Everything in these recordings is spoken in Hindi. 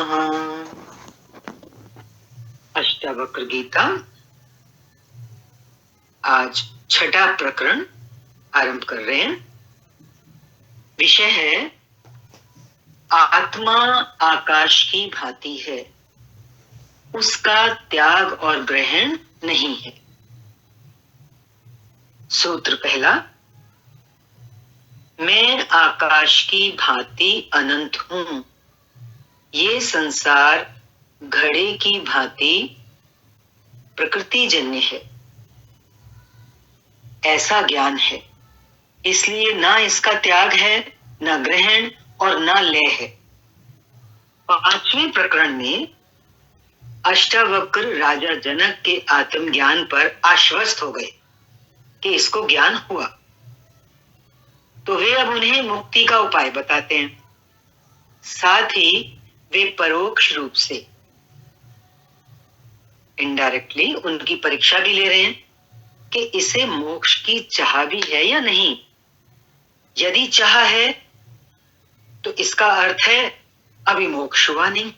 नमः। अष्टावक्र गीता आज छठा प्रकरण आरंभ कर रहे हैं। विषय है आत्मा आकाश की भांति है, उसका त्याग और ग्रहण नहीं है। सूत्र पहला, मैं आकाश की भांति अनंत हूं, ये संसार घड़े की भांति प्रकृति जन्य है। ऐसा ज्ञान है, इसलिए ना इसका त्याग है, ना ग्रहण और ना लय है। पांचवें प्रकरण में अष्टावक्र राजा जनक के आत्मज्ञान पर आश्वस्त हो गए कि इसको ज्ञान हुआ, तो वे अब उन्हें मुक्ति का उपाय बताते हैं। साथ ही वे परोक्ष रूप से इनडायरेक्टली उनकी परीक्षा भी ले रहे हैं कि इसे मोक्ष की चाह भी है या नहीं। यदि चाह है तो इसका अर्थ है अभी मोक्ष हुआ नहीं।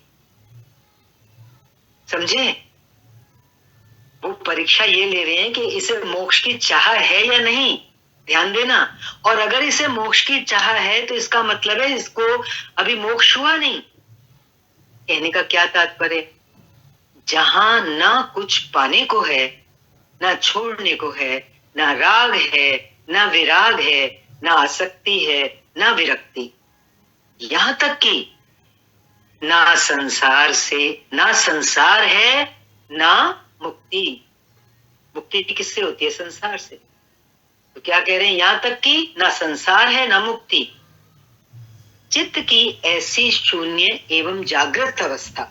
समझे? वो परीक्षा ये ले रहे हैं कि इसे मोक्ष की चाह है या नहीं, ध्यान देना। और अगर इसे मोक्ष की चाह है तो इसका मतलब है इसको अभी मोक्ष हुआ नहीं। कहने का क्या तात्पर्य? जहां ना कुछ पाने को है, ना छोड़ने को है, ना राग है, ना विराग है, ना आसक्ति है, ना विरक्ति, यहां तक कि ना संसार है, ना मुक्ति। मुक्ति किससे होती है? संसार से। तो क्या कह रहे हैं? यहां तक कि ना संसार है, ना मुक्ति। चित्त की ऐसी शून्य एवं जागृत अवस्था,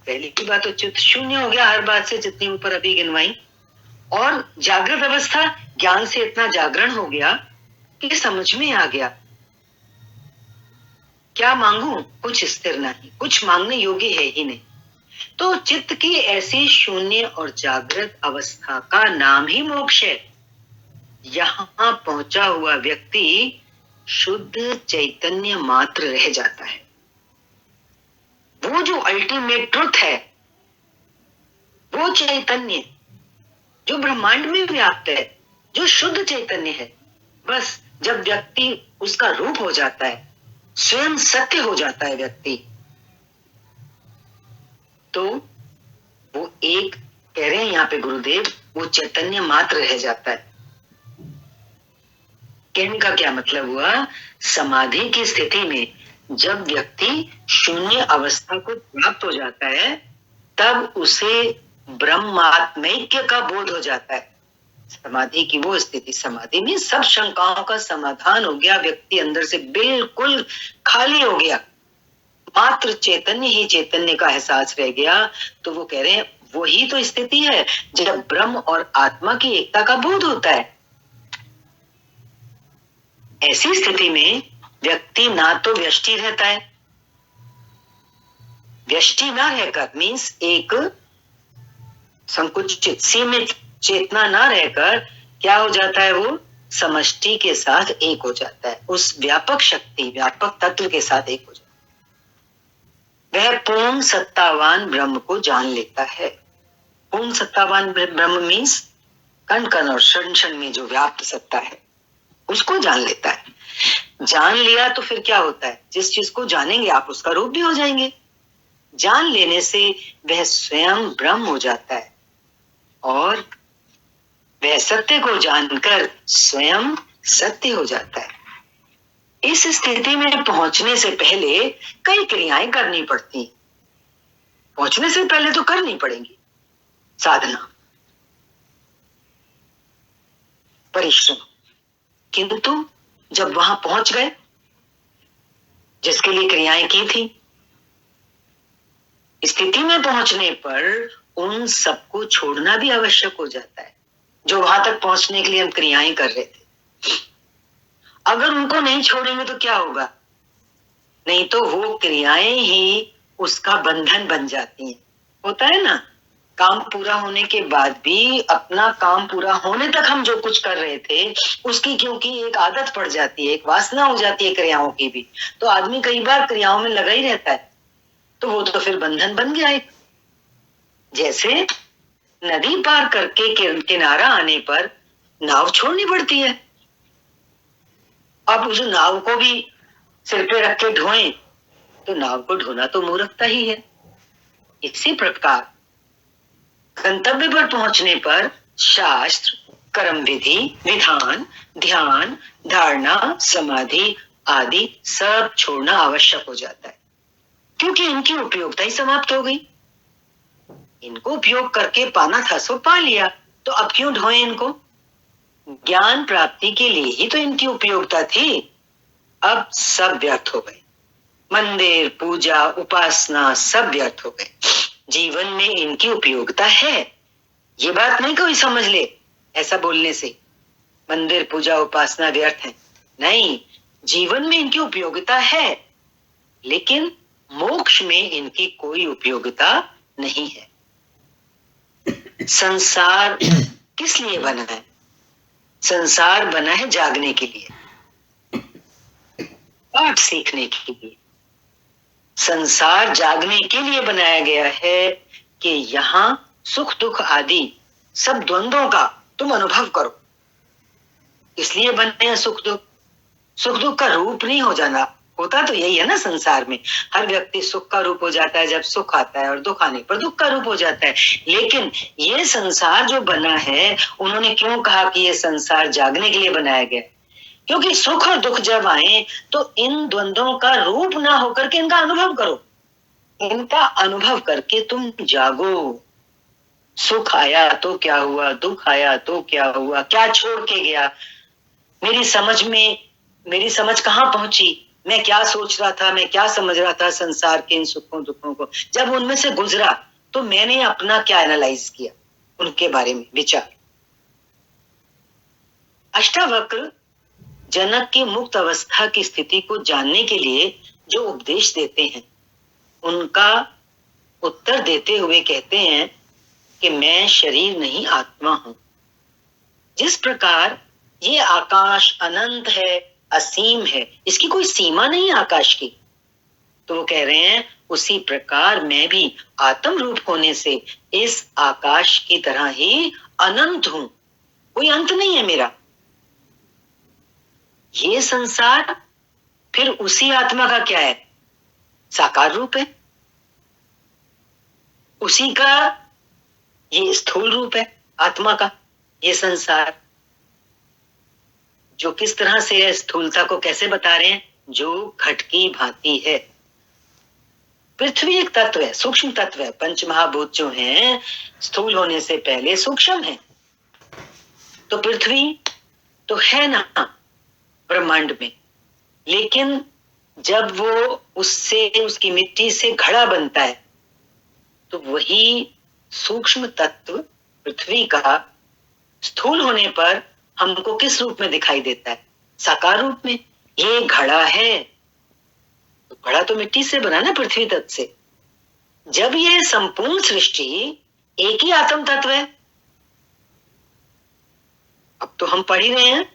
पहली की बात तो चित्त शून्य हो गया हर बात से, जितनी ऊपर अभी गिनवाई। और जागृत अवस्था, ज्ञान से इतना जागरण हो गया कि समझ में आ गया क्या मांगू, कुछ स्थिर नहीं, कुछ मांगने योग्य है ही नहीं। तो चित्त की ऐसी शून्य और जागृत अवस्था का नाम ही मोक्ष है। यहां पहुंचा हुआ व्यक्ति शुद्ध चैतन्य मात्र रह जाता है। वो जो अल्टीमेट ट्रुथ है, वो चैतन्य जो ब्रह्मांड में व्याप्त है, जो शुद्ध चैतन्य है, बस जब व्यक्ति उसका रूप हो जाता है, स्वयं सत्य हो जाता है व्यक्ति, तो वो एक कह रहे हैं यहां पे गुरुदेव, वो चैतन्य मात्र रह जाता है। कहने का क्या मतलब हुआ? समाधि की स्थिति में जब व्यक्ति शून्य अवस्था को प्राप्त हो जाता है, तब उसे ब्रह्मात्मैक्य का बोध हो जाता है। समाधि की वो स्थिति, समाधि में सब शंकाओं का समाधान हो गया, व्यक्ति अंदर से बिल्कुल खाली हो गया, मात्र चैतन्य ही चैतन्य का एहसास रह गया। तो वो कह रहे हैं वही तो स्थिति है जब ब्रह्म और आत्मा की एकता का बोध होता है। ऐसी स्थिति में व्यक्ति ना तो व्यष्टि रहता है, व्यष्टि ना रहकर मीन्स एक संकुचित सीमित चेतना ना रहकर क्या हो जाता है? वो समष्टि के साथ एक हो जाता है, उस व्यापक शक्ति, व्यापक तत्व के साथ एक हो जाता है। वह पूर्ण सत्तावान ब्रह्म को जान लेता है। पूर्ण सत्तावान ब्रह्म मीन्स कण कण और क्षण क्षण में जो व्याप्त सत्ता है, उसको जान लेता है। जान लिया तो फिर क्या होता है? जिस चीज को जानेंगे आप उसका रूप भी हो जाएंगे। जान लेने से वह स्वयं ब्रह्म हो जाता है और वह सत्य को जानकर स्वयं सत्य हो जाता है। इस स्थिति में पहुंचने से पहले कई क्रियाएं करनी पड़ती हैं। पहुंचने से पहले तो करनी पड़ेंगी साधना, परिश्रम, किंतु जब वहां पहुंच गए, जिसके लिए क्रियाएं की थी, स्थिति में पहुंचने पर उन सबको छोड़ना भी आवश्यक हो जाता है जो वहां तक पहुंचने के लिए हम क्रियाएं कर रहे थे। अगर उनको नहीं छोड़ेंगे तो क्या होगा? नहीं तो वो क्रियाएं ही उसका बंधन बन जाती हैं। होता है ना, काम पूरा होने के बाद भी अपना काम पूरा होने तक हम जो कुछ कर रहे थे उसकी क्योंकि एक आदत पड़ जाती है, एक वासना हो जाती है क्रियाओं की भी, तो आदमी कई बार क्रियाओं में लगा ही रहता है। तो वो तो फिर बंधन बन गया एक। जैसे नदी पार करके किनारा आने पर नाव छोड़नी पड़ती है, अब उस नाव को भी सिर पे रख के ढोएं तो नाव को ढोना तो मूर्खता ही है। इसी प्रकार गंतव्य पर पहुंचने पर शास्त्र, कर्म विधि, विधान, ध्यान, धारणा, समाधि आदि सब छोड़ना आवश्यक हो जाता है, क्योंकि इनकी उपयोगिता ही समाप्त हो गई। इनको उपयोग करके पाना था सो पा लिया, तो अब क्यों ढोए इनको? ज्ञान प्राप्ति के लिए ही तो इनकी उपयोगिता थी, अब सब व्यर्थ हो गए। मंदिर, पूजा, उपासना सब व्यर्थ हो गए। जीवन में इनकी उपयोगिता है, ये बात नहीं कोई समझ ले ऐसा बोलने से मंदिर, पूजा, उपासना व्यर्थ है। नहीं, जीवन में इनकी उपयोगिता है, लेकिन मोक्ष में इनकी कोई उपयोगिता नहीं है। संसार किस लिए बना है? संसार बना है जागने के लिए, पाठ सीखने के लिए। संसार जागने के लिए बनाया गया है कि यहाँ सुख दुख आदि सब द्वंद्वों का तुम अनुभव करो। इसलिए बनते हैं सुख दुख। सुख दुख का रूप नहीं हो जाना, होता तो यही है ना संसार में। हर व्यक्ति सुख का रूप हो जाता है जब सुख आता है, और दुख आने पर दुख का रूप हो जाता है। लेकिन ये संसार जो बना है, उन्होंने क्यों कहा कि ये संसार जागने के लिए बनाया गया? क्योंकि सुख और दुख जब आए तो इन द्वंद्वों का रूप ना होकर के इनका अनुभव करो। इनका अनुभव करके तुम जागो। सुख आया तो क्या हुआ, दुख आया तो क्या हुआ, क्या छोड़ के गया, मेरी समझ कहाँ पहुंची, मैं क्या सोच रहा था, मैं क्या समझ रहा था संसार के इन सुखों दुखों को। जब उनमें से गुजरा तो मैंने अपना क्या एनालाइज किया, उनके बारे में विचार। अष्टावक्र जनक की मुक्त अवस्था की स्थिति को जानने के लिए जो उपदेश देते हैं, उनका उत्तर देते हुए कहते हैं कि मैं शरीर नहीं आत्मा हूं। जिस प्रकार ये आकाश अनंत है, असीम है, इसकी कोई सीमा नहीं आकाश की, तो वो कह रहे हैं उसी प्रकार मैं भी आत्म रूप होने से इस आकाश की तरह ही अनंत हूं, कोई अंत नहीं है मेरा। ये संसार फिर उसी आत्मा का क्या है? साकार रूप है। उसी का ये स्थूल रूप है आत्मा का, ये संसार। जो किस तरह से है, स्थूलता को कैसे बता रहे हैं? जो घट की भांति है। पृथ्वी एक तत्व है, सूक्ष्म तत्व है। पंचमहाभूत जो हैं स्थूल होने से पहले सूक्ष्म है। तो पृथ्वी तो है ना ब्रह्मांड में, लेकिन जब वो उससे, उसकी मिट्टी से घड़ा बनता है, तो वही सूक्ष्म तत्व पृथ्वी का स्थूल होने पर हमको किस रूप में दिखाई देता है? साकार रूप में। ये घड़ा है, तो घड़ा तो मिट्टी से बना ना, पृथ्वी तत्व से। जब ये संपूर्ण सृष्टि एक ही आत्म तत्व है, अब तो हम पढ़ ही रहे हैं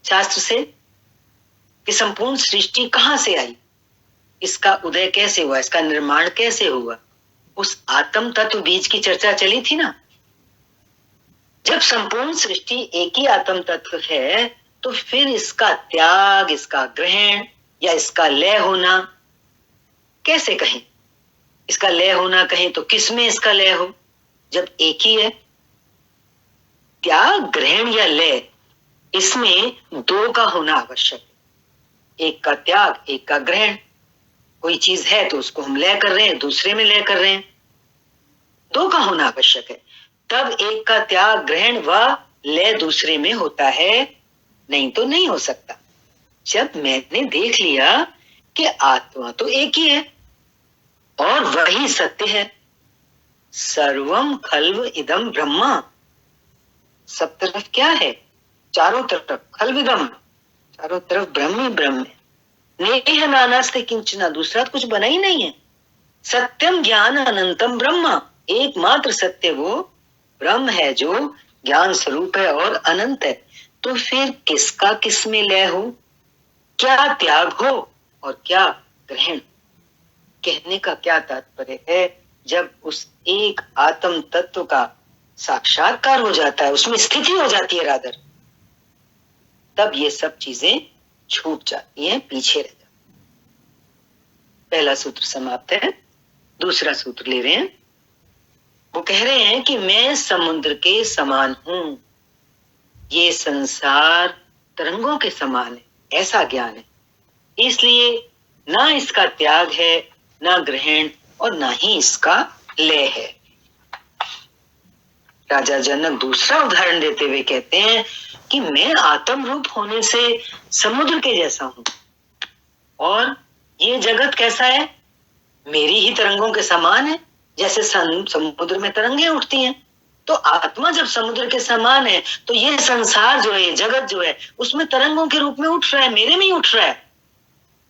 शास्त्र से कि संपूर्ण सृष्टि कहां से आई, इसका उदय कैसे हुआ, इसका निर्माण कैसे हुआ। उस आत्म तत्व बीज की चर्चा चली थी ना। जब संपूर्ण सृष्टि एक ही आत्म तत्व है, तो फिर इसका त्याग, इसका ग्रहण या इसका लय होना कैसे कहें? इसका लय होना कहें तो किसमें इसका लय हो, जब एक ही है? त्याग, ग्रहण या लय, इसमें दो का होना आवश्यक है। एक का त्याग, एक का ग्रहण। कोई चीज है तो उसको हम लय कर रहे हैं, दूसरे में लय कर रहे हैं। दो का होना आवश्यक है, तब एक का त्याग, ग्रहण व लय दूसरे में होता है, नहीं तो नहीं हो सकता। जब मैंने देख लिया कि आत्मा तो एक ही है और वही सत्य है, सर्वम खल्व इदम ब्रह्मा, सब तरफ क्या है? चारों तरफ खल्विदम, चारों तरफ ब्रह्म ही ब्रह्म है। नेह नानास्ते किंचना, दूसरा कुछ बना ही नहीं है। सत्यम ज्ञान अनंतम ब्रह्म, एकमात्र सत्य वो ब्रह्म है जो ज्ञान स्वरूप है और अनंत है। तो फिर किसका किस में लय हो, क्या त्याग हो और क्या ग्रहण, कहने का क्या तात्पर्य है, जब उस एक आत्म तत्व का साक्षात्कार हो जाता है, उसमें स्थिति हो जाती है रादर, तब ये सब चीजें छूट जाती हैं, पीछे रह जाती। पहला सूत्र समाप्त है। दूसरा सूत्र ले रहे हैं। वो कह रहे हैं कि मैं समुद्र के समान हूं, ये संसार तरंगों के समान है, ऐसा ज्ञान है। इसलिए ना इसका त्याग है, ना ग्रहण, और ना ही इसका लय है। राजा जनक दूसरा उदाहरण देते हुए कहते हैं कि मैं आत्म रूप होने से समुद्र के जैसा हूं, और ये जगत कैसा है, मेरी ही तरंगों के समान है। जैसे समुद्र में तरंगे उठती हैं, तो आत्मा जब समुद्र के समान है, तो ये संसार जो है, जगत जो है, उसमें तरंगों के रूप में उठ रहा है, मेरे में ही उठ रहा है।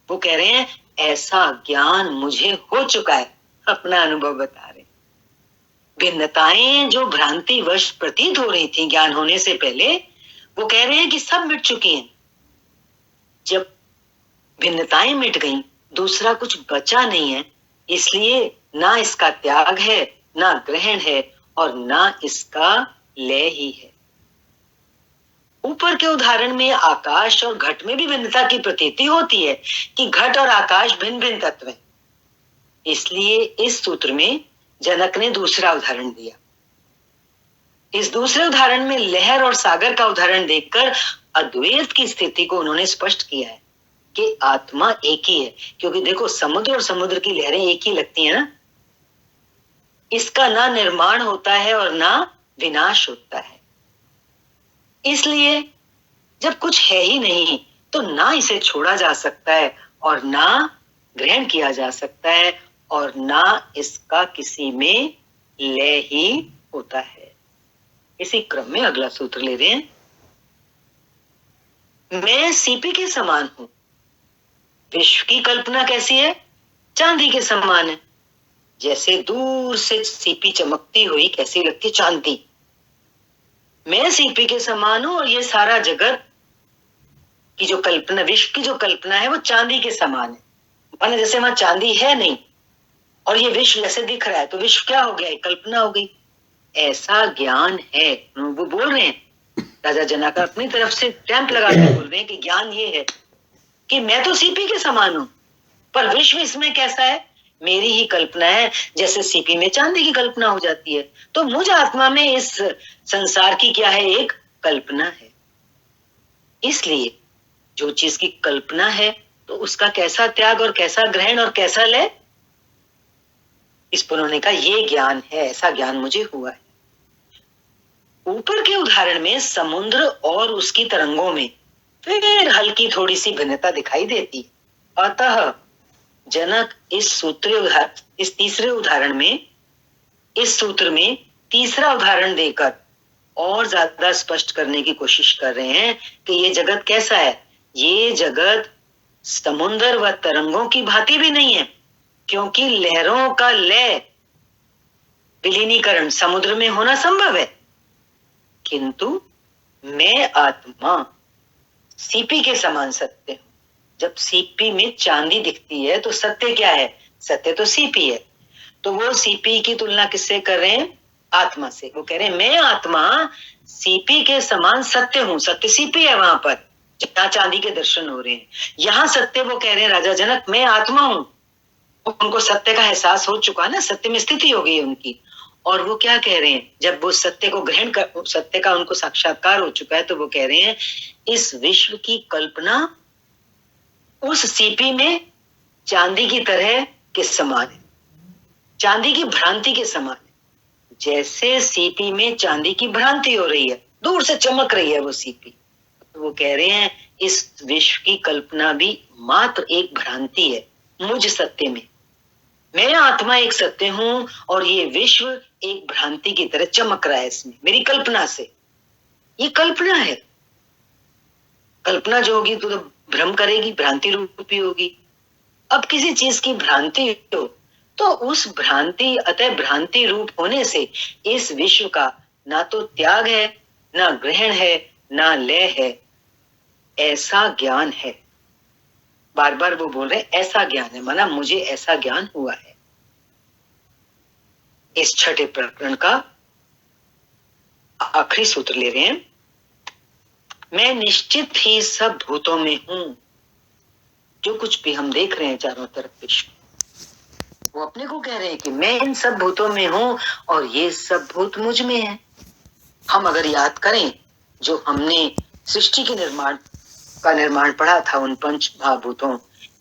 वो कह रहे हैं ऐसा ज्ञान मुझे हो चुका है, अपना अनुभव बता रहे। भिन्नताएं जो भ्रांति वश प्रतीत हो रही थी ज्ञान होने से पहले, वो कह रहे हैं कि सब मिट चुकी हैं। जब भिन्नताएं मिट गई, दूसरा कुछ बचा नहीं है, इसलिए ना इसका त्याग है, ना ग्रहण है, और ना इसका लय ही है। ऊपर के उदाहरण में आकाश और घट में भी भिन्नता की प्रतीति होती है कि घट और आकाश भिन्न भिन्न तत्व हैं। इसलिए इस सूत्र में जनक ने दूसरा उदाहरण दिया। इस दूसरे उदाहरण में लहर और सागर का उदाहरण देखकर अद्वैत की स्थिति को उन्होंने स्पष्ट किया है कि आत्मा एक ही है। क्योंकि देखो, समुद्र और समुद्र की लहरें एक ही लगती हैं ना, इसका ना निर्माण होता है और ना विनाश होता है। इसलिए जब कुछ है ही नहीं, तो ना इसे छोड़ा जा सकता है, और ना ग्रहण किया जा सकता है, और ना इसका किसी में लय ही होता है। इसी क्रम में अगला सूत्र ले रहे हैं। मैं सीपी के समान हूं। विश्व की कल्पना कैसी है? चांदी के समान है। जैसे दूर से सीपी चमकती हुई कैसी लगती, चांदी। मैं सीपी के समान हूं, और ये सारा जगत की जो कल्पना, विश्व की जो कल्पना है, वो चांदी के समान है। माने जैसे वहां चांदी है नहीं, और ये विश्व जैसे दिख रहा है, तो विश्व क्या हो गया, कल्पना हो गई। ऐसा ज्ञान है। वो बोल रहे हैं, राजा जनक अपनी तरफ से स्टैंप लगा के बोल रहे हैं कि ज्ञान ये है कि मैं तो सीपी के समान हूं, पर विश्व इसमें कैसा है, मेरी ही कल्पना है। जैसे सीपी में चांदी की कल्पना हो जाती है, तो मुझ आत्मा में इस संसार की क्या है, एक कल्पना है। इसलिए जो चीज की कल्पना है, तो उसका कैसा त्याग और कैसा ग्रहण और कैसा लय, इस पर उन्होंने कहा ये ज्ञान है, ऐसा ज्ञान मुझे हुआ है। ऊपर के उदाहरण में समुद्र और उसकी तरंगों में फिर हल्की थोड़ी सी भिन्नता दिखाई देती। अतः जनक इस तीसरे उदाहरण में, इस सूत्र में तीसरा उदाहरण देकर और ज्यादा स्पष्ट करने की कोशिश कर रहे हैं कि ये जगत कैसा है। ये जगत समुद्र व तरंगों की भांति भी नहीं है, क्योंकि लहरों का लय, विलीनीकरण समुद्र में होना संभव है। किंतु मैं आत्मा सीपी के समान सत्य हूं। जब सीपी में चांदी दिखती है, तो सत्य क्या है, सत्य तो सीपी है। तो वो सीपी की तुलना किससे कर रहे हैं, आत्मा से। वो कह रहे हैं मैं आत्मा सीपी के समान सत्य हूं। सत्य सीपी है वहां पर जहां चांदी के दर्शन हो रहे हैं। यहां सत्य, वो कह रहे हैं राजा जनक, मैं आत्मा हूं। उनको सत्य का एहसास हो चुका ना, सत्य में स्थिति हो गई उनकी। और वो क्या कह रहे हैं, जब वो सत्य को ग्रहण कर, सत्य का उनको साक्षात्कार हो चुका है, तो वो कह रहे हैं इस विश्व की कल्पना उस सीपी में चांदी की तरह के समान है, चांदी की भ्रांति के समान है। जैसे सीपी में चांदी की भ्रांति हो रही है, दूर से चमक रही है वो सीपी, तो वो कह रहे हैं इस विश्व की कल्पना भी मात्र एक भ्रांति है मुझ सत्य में। मैं आत्मा एक सत्य हूं, और ये विश्व एक भ्रांति की तरह चमक रहा है इसमें, मेरी कल्पना से। ये कल्पना है। कल्पना जो होगी तो भ्रम करेगी, भ्रांति रूपी होगी। अब किसी चीज की भ्रांति हो, तो उस भ्रांति, अतः भ्रांति रूप होने से इस विश्व का ना तो त्याग है, ना ग्रहण है, ना लय है। ऐसा ज्ञान है। बार बार वो बोल रहे हैं ऐसा ज्ञान है, माना मुझे ऐसा ज्ञान हुआ है। इस छठे प्रकरण का आखिरी सूत्र ले रहे हैं, मैं निश्चित ही सब भूतों में हूं। जो कुछ भी हम देख रहे हैं चारों तरफ विश्व, वो अपने को कह रहे हैं कि मैं इन सब भूतों में हूं और ये सब भूत मुझ में है। हम अगर याद करें जो हमने सृष्टि के निर्माण पढ़ा था, उन पंच महाभूतों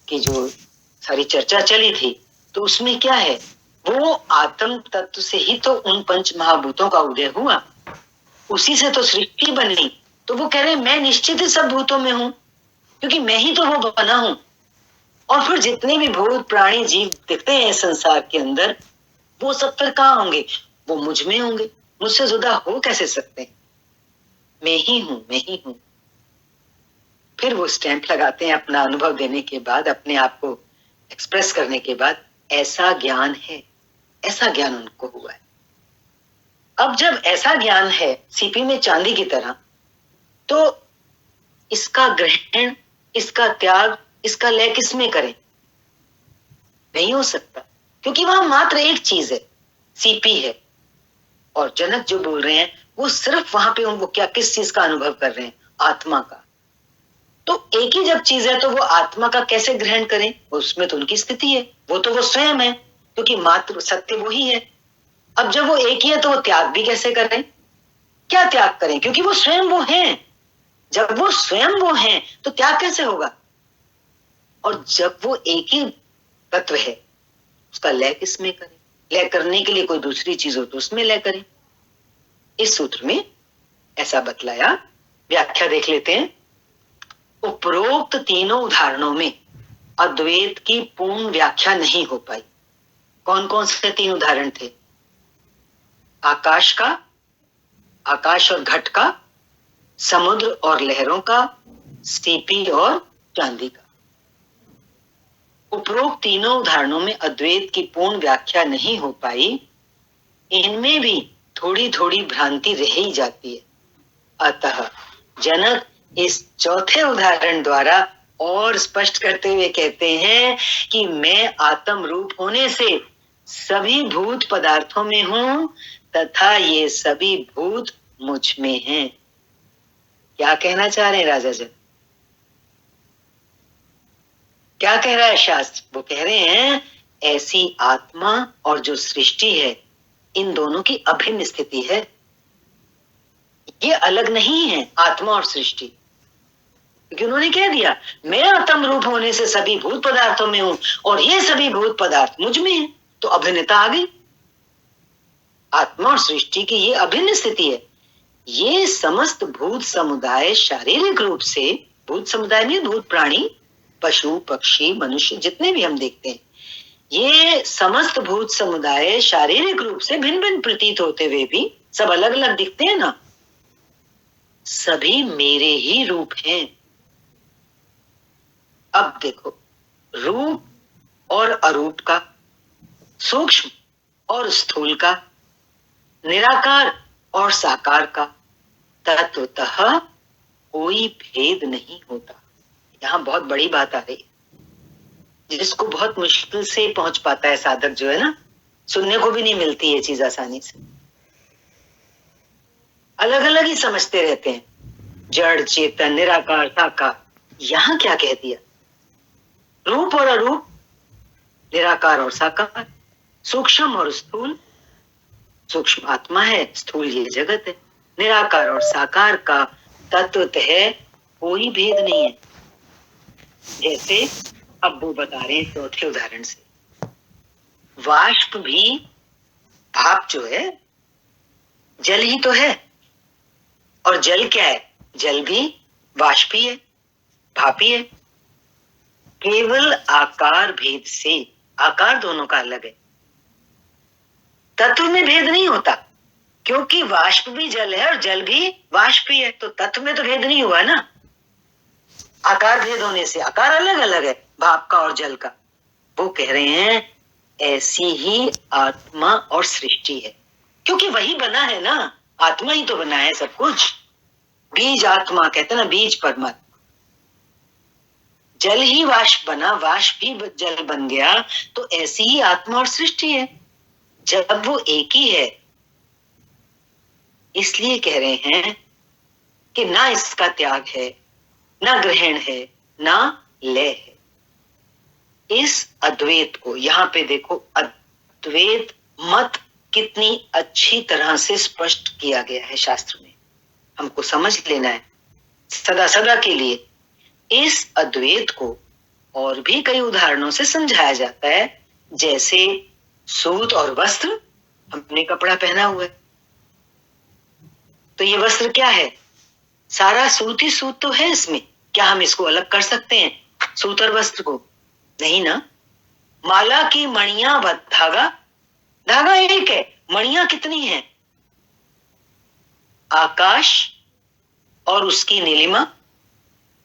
की जो सारी चर्चा चली थी, तो उसमें क्या है, वो आत्म तत्व से ही तो उन पंच महाभूतों का उदय हुआ, उसी से तो सृष्टि बनी। तो वो कह रहे हैं मैं निश्चित ही सब भूतों में हूं, क्योंकि मैं ही तो वो बना हूं। और फिर जितने भी भूत प्राणी जीव दिखते हैं संसार के अंदर, वो सब फिर कहाँ होंगे, वो मुझ में होंगे। मुझसे जुदा हो कैसे सकते हैं, मैं ही हूं, मैं ही हूं। फिर वो स्टैंप लगाते हैं अपना अनुभव देने के बाद, अपने आप को एक्सप्रेस करने के बाद, ऐसा ज्ञान है, ऐसा ज्ञान उनको हुआ है। अब जब ऐसा ज्ञान है सीपी में चांदी की तरह, तो इसका ग्रहण, इसका त्याग, इसका लय किसमें करें? नहीं हो सकता, क्योंकि वहां मात्र एक चीज है, सीपी है। और जनक जो बोल रहे हैं वो सिर्फ वहां पे उनको क्या, किस चीज का अनुभव कर रहे हैं? आत्मा का। तो एक ही जब चीज है तो वो आत्मा का कैसे ग्रहण करें? उसमें तो उनकी स्थिति है, वो तो वो स्वयं है, क्योंकि मात्र सत्य वही है। अब जब वो एक ही है तो वो त्याग भी कैसे करें? क्या त्याग करें, क्योंकि वो स्वयं वो हैं। जब वो स्वयं वो हैं तो त्याग कैसे होगा? और जब वो एक ही तत्व है, उसका लय किसमें करें? लय करने के लिए कोई दूसरी चीज हो तो उसमें लय करें। इस सूत्र में ऐसा बतलाया। व्याख्या देख लेते हैं। उपरोक्त तीनों उदाहरणों में अद्वैत की पूर्ण व्याख्या नहीं हो पाई। कौन कौन से तीन उदाहरण थे? आकाश का, आकाश और घट का, समुद्र और लहरों का, सीपी और चांदी का। उपरोक्त तीनों उदाहरणों में अद्वैत की पूर्ण व्याख्या नहीं हो पाई। इनमें भी थोड़ी थोड़ी भ्रांति रह ही जाती है। अतः जनक इस चौथे उदाहरण द्वारा और स्पष्ट करते हुए कहते हैं कि मैं आत्म रूप होने से सभी भूत पदार्थों में हूं तथा ये सभी भूत मुझ में हैं। क्या कहना चाह रहे हैं राजा जन? क्या कह रहा है शास्त्र? वो कह रहे हैं ऐसी आत्मा और जो सृष्टि है, इन दोनों की अभिन्न स्थिति है। ये अलग नहीं है आत्मा और सृष्टि, क्योंकि उन्होंने कह दिया मैं आत्म रूप होने से सभी भूत पदार्थों में हूं और ये सभी भूत पदार्थ मुझ में हैं। तो अभिन्नता आ गई। आत्मा और सृष्टि की ये अभिन्न स्थिति है। ये समस्त भूत समुदाय शारीरिक रूप से, भूत समुदाय में भूत प्राणी, पशु पक्षी मनुष्य जितने भी हम देखते हैं, ये समस्त भूत समुदाय शारीरिक रूप से भिन्न भिन्न प्रतीत होते हुए भी सब अलग अलग दिखते हैं ना, सभी मेरे ही रूप हैं। अब देखो, रूप और अरूप का, सूक्ष्म और स्थूल का, निराकार और साकार का तत्वतः कोई भेद नहीं होता। यहां बहुत बड़ी बात आ रही, जिसको बहुत मुश्किल से पहुंच पाता है साधक जो है ना, सुनने को भी नहीं मिलती ये चीज आसानी से। अलग अलग ही समझते रहते हैं, जड़ चेतन निराकार साकार। यहां क्या कह दिया? रूप और अरूप, निराकार और साकार, सूक्ष्म और स्थूल। सूक्ष्म आत्मा है, स्थूल ये जगत है। निराकार और साकार का तत्वतः कोई भेद नहीं है। जैसे अब वो बता रहे हैं चौथे उदाहरण से, वाष्प भी, भाप जो है जल ही तो है, और जल क्या है? जल भी वाष्प ही है, भाप ही है। केवल आकार भेद से, आकार दोनों का अलग है, तत्व में भेद नहीं होता, क्योंकि वाष्प भी जल है और जल भी वाष्प ही है, तो तत्व में तो भेद नहीं हुआ ना। आकार भेद होने से आकार अलग अलग है, भाप का और जल का। वो कह रहे हैं ऐसी ही आत्मा और सृष्टि है, क्योंकि वही बना है ना, आत्मा ही तो बना है सब कुछ। बीज आत्मा कहते हैं ना, बीज परमात्मा। जल ही वाष्प बना, वाष्प भी जल बन गया, तो ऐसी ही आत्मा और सृष्टि है जब वो एक ही है। इसलिए कह रहे हैं कि ना इसका त्याग है, ना ग्रहण है, ना लय है। इस अद्वैत को यहां पे देखो, अद्वैत मत कितनी अच्छी तरह से स्पष्ट किया गया है शास्त्र में, हमको समझ लेना है सदा सदा के लिए। इस अद्वैत को और भी कई उदाहरणों से समझाया जाता है, जैसे सूत और वस्त्र। हमने कपड़ा पहना हुआ है, तो ये वस्त्र क्या है? सारा सूत ही सूत तो है इसमें। क्या हम इसको अलग कर सकते हैं, सूत और वस्त्र को? नहीं ना। माला की मणियां व धागा, धागा एक है, मणियां कितनी हैं? आकाश और उसकी नीलिमा,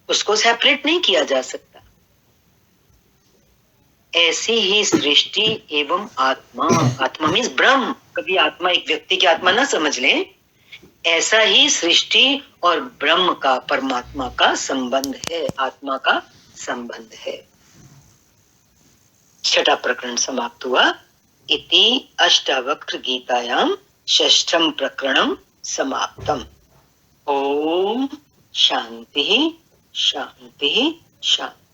उसको सेपरेट नहीं किया जा सकता। ऐसी ही सृष्टि एवं आत्मा, आत्मा मीन्स ब्रह्म, कभी आत्मा एक व्यक्ति की आत्मा ना समझ लें, ऐसा ही सृष्टि और ब्रह्म का, परमात्मा का संबंध है, आत्मा का संबंध है। छठा प्रकरण समाप्त हुआ। इति अष्टावक्र गीतायाम षष्ठम प्रकरणम समाप्तम। ओम शांति शांति शांति।